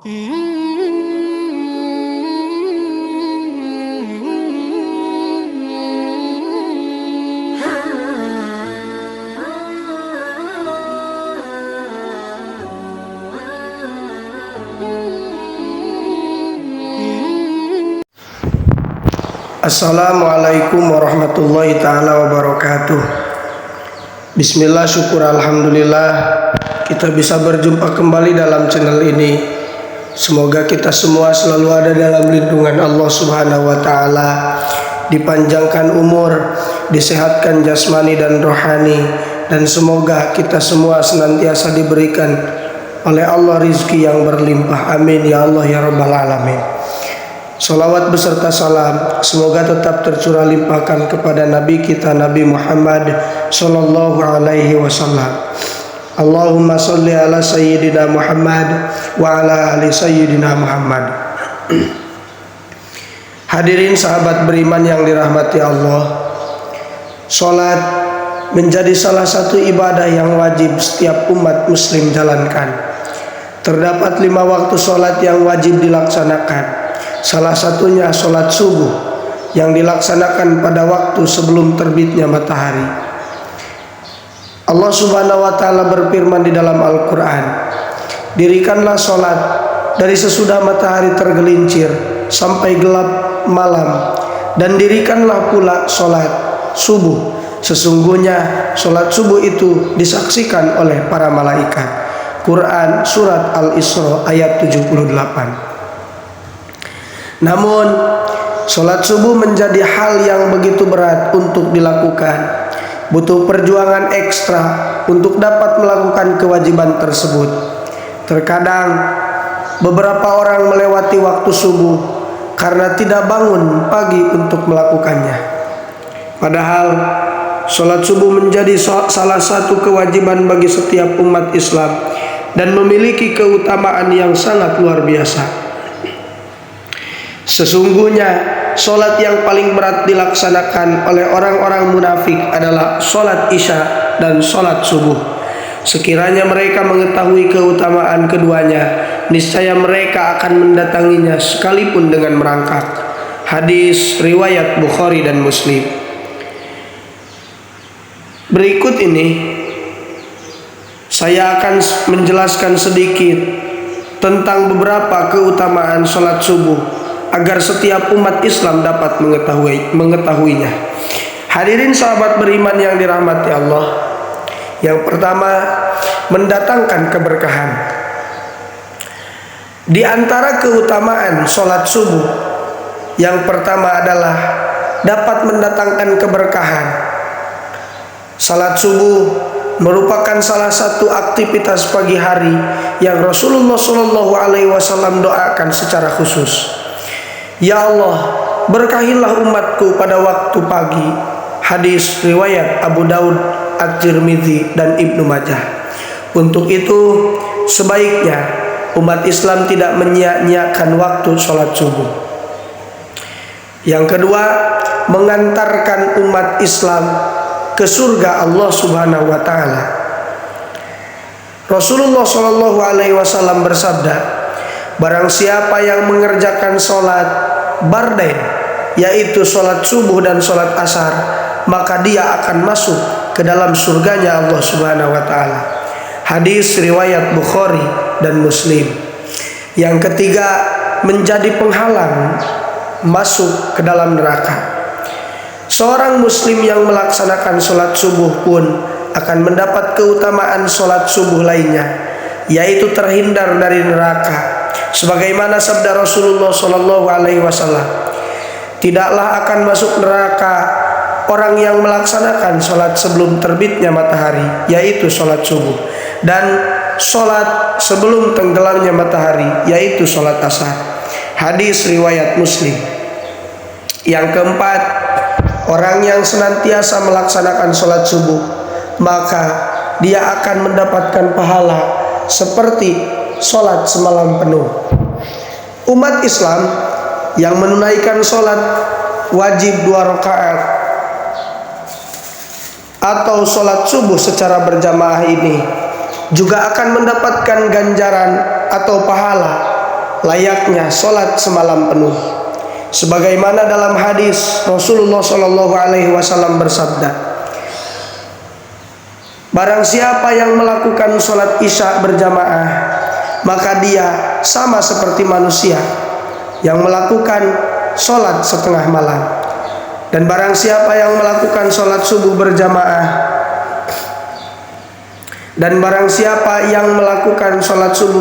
Assalamualaikum warahmatullahi ta'ala wabarakatuh. Bismillah, syukur alhamdulillah kita bisa berjumpa kembali dalam channel ini. Semoga kita semua selalu ada dalam lindungan Allah subhanahu wa ta'ala, dipanjangkan umur, disehatkan jasmani dan rohani, dan semoga kita semua senantiasa diberikan oleh Allah rizki yang berlimpah. Amin ya Allah ya rabbal alamin. Salawat beserta salam semoga tetap tercurah limpahkan kepada Nabi kita Nabi Muhammad sallallahu alaihi wasallam. Allahumma sholli ala sayyidina Muhammad wa ala ali sayyidina Muhammad. Hadirin sahabat beriman yang dirahmati Allah, salat menjadi salah satu ibadah yang wajib setiap umat muslim jalankan. Terdapat 5 waktu salat yang wajib dilaksanakan. Salah satunya sholat subuh yang dilaksanakan pada waktu sebelum terbitnya matahari. Allah subhanahu wa ta'ala berfirman di dalam Al-Quran, dirikanlah sholat dari sesudah matahari tergelincir sampai gelap malam, dan dirikanlah pula sholat subuh. Sesungguhnya sholat subuh itu disaksikan oleh para malaikat. Quran surat Al-Isra ayat 78. Namun sholat subuh menjadi hal yang begitu berat untuk dilakukan. Butuh perjuangan ekstra untuk dapat melakukan kewajiban tersebut. Terkadang beberapa orang melewati waktu subuh karena tidak bangun pagi untuk melakukannya. Padahal sholat subuh menjadi salah satu kewajiban bagi setiap umat Islam dan memiliki keutamaan yang sangat luar biasa. Sesungguhnya sholat yang paling berat dilaksanakan oleh orang-orang munafik adalah sholat isya dan sholat subuh. Sekiranya mereka mengetahui keutamaan keduanya, niscaya mereka akan mendatanginya sekalipun dengan merangkak. Hadis riwayat Bukhari dan Muslim. Berikut ini saya akan menjelaskan sedikit tentang beberapa keutamaan sholat subuh agar setiap umat Islam dapat mengetahuinya. Hadirin sahabat beriman yang dirahmati Allah, yang pertama, mendatangkan keberkahan. Di antara keutamaan sholat subuh, yang pertama adalah dapat mendatangkan keberkahan. Salat subuh merupakan salah satu aktivitas pagi hari yang Rasulullah SAW doakan secara khusus. Ya Allah, berkahilah umatku pada waktu pagi. Hadis riwayat Abu Daud, At-Tirmidzi dan Ibnu Majah. Untuk itu sebaiknya umat Islam tidak menyia-nyiakan waktu sholat subuh. Yang kedua, mengantarkan umat Islam ke surga Allah subhanahu wa ta'ala. Rasulullah SAW bersabda, barang siapa yang mengerjakan sholat bardain, yaitu sholat subuh dan sholat asar, maka dia akan masuk ke dalam surganya Allah subhanahu wa ta'ala. Hadis riwayat Bukhari dan Muslim. Yang ketiga, menjadi penghalang masuk ke dalam neraka. Seorang muslim yang melaksanakan sholat subuh pun akan mendapat keutamaan sholat subuh lainnya, yaitu terhindar dari neraka. Sebagaimana sabda Rasulullah SAW, tidaklah akan masuk neraka orang yang melaksanakan sholat sebelum terbitnya matahari, yaitu sholat subuh, dan sholat sebelum tenggelamnya matahari, yaitu sholat asar. Hadis riwayat Muslim. Yang keempat, orang yang senantiasa melaksanakan sholat subuh, maka dia akan mendapatkan pahala seperti sholat semalam penuh. Umat Islam yang menunaikan sholat wajib 2 rakaat atau sholat subuh secara berjamaah ini juga akan mendapatkan ganjaran atau pahala layaknya solat semalam penuh. Sebagaimana dalam hadis Rasulullah Shallallahu Alaihi Wasallam bersabda, barang siapa yang melakukan solat isya berjamaah, maka dia sama seperti manusia yang melakukan solat setengah malam. Dan barang siapa yang melakukan solat subuh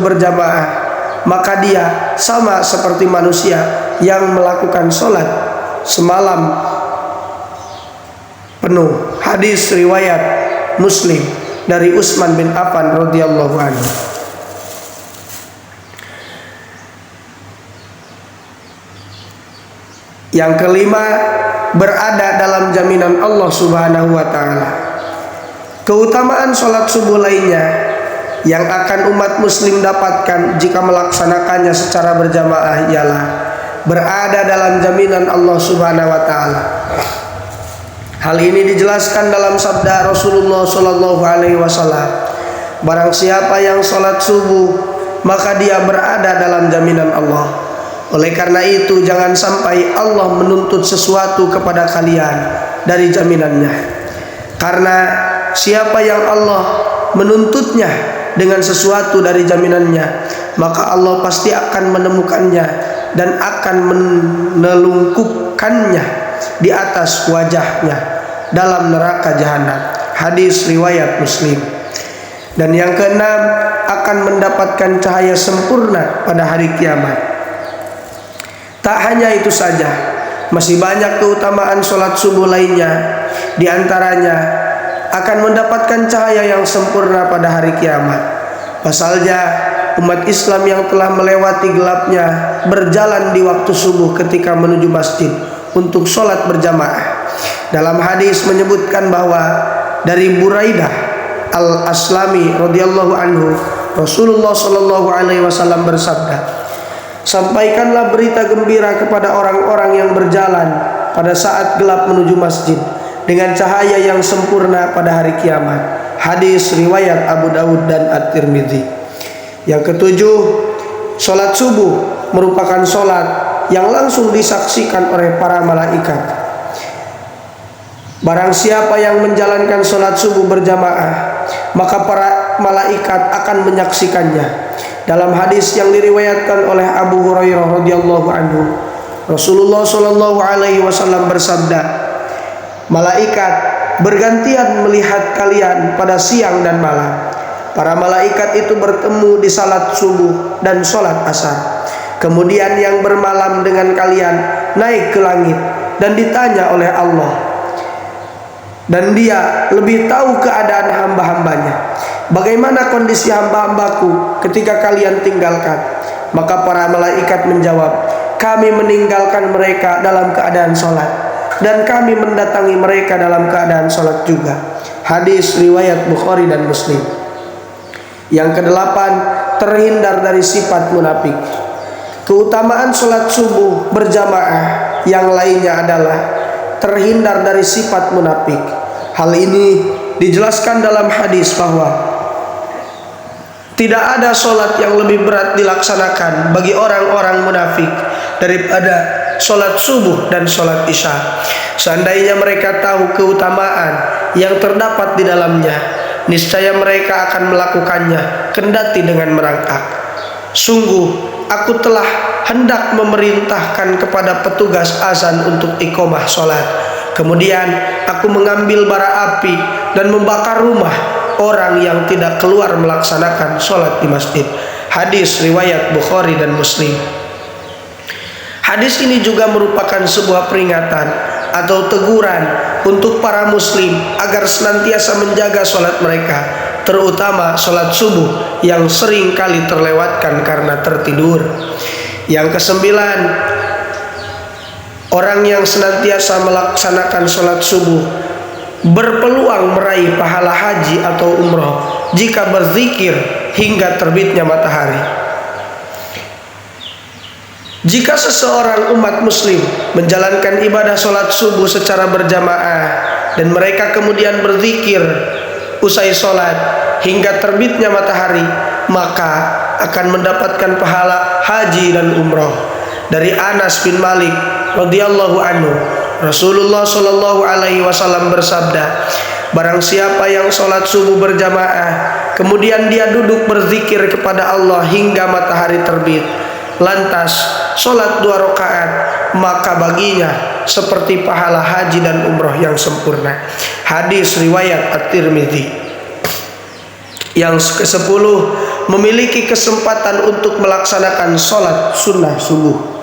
berjamaah, maka dia sama seperti manusia yang melakukan solat semalam penuh. Hadis riwayat Muslim dari Utsman bin Affan radhiyallahu anhu. Yang kelima, berada dalam jaminan Allah Subhanahu wa taala. Keutamaan sholat subuh lainnya yang akan umat muslim dapatkan jika melaksanakannya secara berjamaah ialah berada dalam jaminan Allah Subhanahu wa taala. Hal ini dijelaskan dalam sabda Rasulullah Shallallahu alaihi wasallam, barang siapa yang sholat subuh maka dia berada dalam jaminan Allah. Oleh karena itu, jangan sampai Allah menuntut sesuatu kepada kalian dari jaminannya. Karena siapa yang Allah menuntutnya dengan sesuatu dari jaminannya, maka Allah pasti akan menemukannya dan akan menelungkupkannya di atas wajahnya dalam neraka jahanam. Hadis riwayat Muslim. Dan yang keenam, akan mendapatkan cahaya sempurna pada hari kiamat. Tak hanya itu saja, masih banyak keutamaan sholat subuh lainnya. Di antaranya akan mendapatkan cahaya yang sempurna pada hari kiamat. Pasalnya umat Islam yang telah melewati gelapnya berjalan di waktu subuh ketika menuju masjid untuk sholat berjamaah. Dalam hadis menyebutkan bahwa dari Buraidah al-Aslami radhiyallahu anhu, Rasulullah Shallallahu alaihi wasallam bersabda, sampaikanlah berita gembira kepada orang-orang yang berjalan pada saat gelap menuju masjid dengan cahaya yang sempurna pada hari kiamat. Hadis riwayat Abu Dawud dan At-Tirmidzi. Yang ketujuh, sholat subuh merupakan sholat yang langsung disaksikan oleh para malaikat. Barang siapa yang menjalankan sholat subuh berjamaah, maka para malaikat akan menyaksikannya. Dalam hadis yang diriwayatkan oleh Abu Hurairah radhiyallahu anhu, Rasulullah Shallallahu alaihi wasallam bersabda, malaikat bergantian melihat kalian pada siang dan malam. Para malaikat itu bertemu di salat subuh dan salat asar. Kemudian yang bermalam dengan kalian naik ke langit dan ditanya oleh Allah, dan dia lebih tahu keadaan hamba-hambanya. Bagaimana kondisi hamba-hambaku ketika kalian tinggalkan? Maka para malaikat menjawab, kami meninggalkan mereka dalam keadaan sholat, dan kami mendatangi mereka dalam keadaan sholat juga. Hadis riwayat Bukhari dan Muslim. Yang kedelapan, terhindar dari sifat munafik. Keutamaan sholat subuh berjamaah yang lainnya adalah terhindar dari sifat munafik. Hal ini dijelaskan dalam hadis bahwa tidak ada sholat yang lebih berat dilaksanakan bagi orang-orang munafik daripada sholat subuh dan sholat isya. Seandainya mereka tahu keutamaan yang terdapat di dalamnya, niscaya mereka akan melakukannya kendati dengan merangkak. Sungguh aku telah hendak memerintahkan kepada petugas azan untuk iqamah sholat. Kemudian aku mengambil bara api dan membakar rumah orang yang tidak keluar melaksanakan sholat di masjid. Hadis riwayat Bukhari dan Muslim. Hadis ini juga merupakan sebuah peringatan atau teguran untuk para muslim agar senantiasa menjaga sholat mereka, terutama sholat subuh yang sering kali terlewatkan karena tertidur. Yang kesembilan, orang yang senantiasa melaksanakan sholat subuh berpeluang meraih pahala haji atau umroh jika berzikir hingga terbitnya matahari. Jika seseorang umat muslim menjalankan ibadah sholat subuh secara berjamaah dan mereka kemudian berzikir usai sholat hingga terbitnya matahari, maka akan mendapatkan pahala haji dan umroh. Dari Anas bin Malik radhiyallahu anhu, Rasulullah shallallahu alaihi wasallam bersabda, barang siapa yang sholat subuh berjamaah, kemudian dia duduk berzikir kepada Allah hingga matahari terbit, lantas sholat 2 rakaat, maka baginya seperti pahala haji dan umroh yang sempurna. Hadis riwayat At-Tirmidzi. Yang ke-10, memiliki kesempatan untuk melaksanakan sholat sunnah subuh.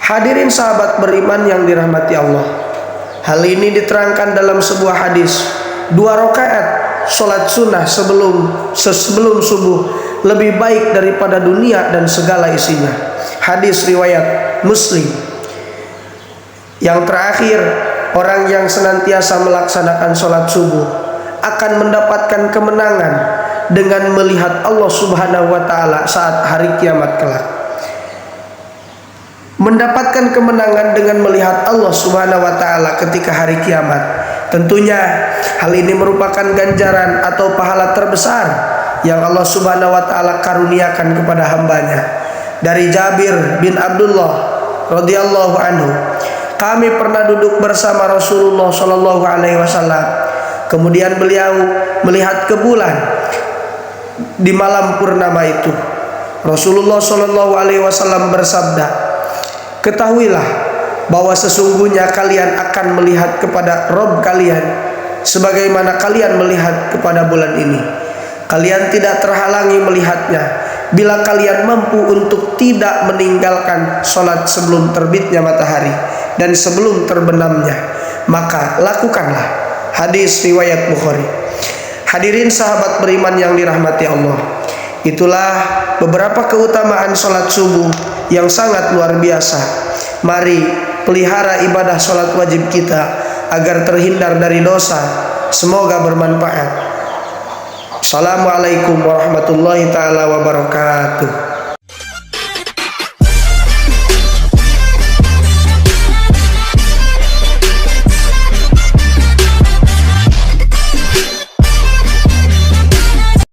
Hadirin sahabat beriman yang dirahmati Allah, hal ini diterangkan dalam sebuah hadis. 2 rakaat sholat sunnah sebelum subuh lebih baik daripada dunia dan segala isinya. Hadis riwayat Muslim. Yang terakhir, orang yang senantiasa melaksanakan sholat subuh akan mendapatkan kemenangan dengan melihat Allah Subhanahu wa Ta'ala saat hari kiamat kelak. Mendapatkan kemenangan dengan melihat Allah Subhanahu wa Ta'ala ketika hari kiamat, tentunya hal ini merupakan ganjaran atau pahala terbesar yang Allah Subhanahu wa Ta'ala karuniakan kepada hambanya. Dari Jabir bin Abdullah radhiyallahu anhu, kami pernah duduk bersama Rasulullah shallallahu alaihi wasallam. Kemudian beliau melihat ke bulan di malam purnama itu. Rasulullah shallallahu alaihi wasallam bersabda, ketahuilah bahwa sesungguhnya kalian akan melihat kepada Rabb kalian sebagaimana kalian melihat kepada bulan ini. Kalian tidak terhalangi melihatnya bila kalian mampu untuk tidak meninggalkan sholat sebelum terbitnya matahari dan sebelum terbenamnya, maka lakukanlah. Hadis riwayat Bukhari. Hadirin sahabat beriman yang dirahmati Allah, itulah beberapa keutamaan sholat subuh yang sangat luar biasa. Mari pelihara ibadah sholat wajib kita agar terhindar dari dosa. Semoga bermanfaat. Assalamualaikum warahmatullahi taala wabarakatuh.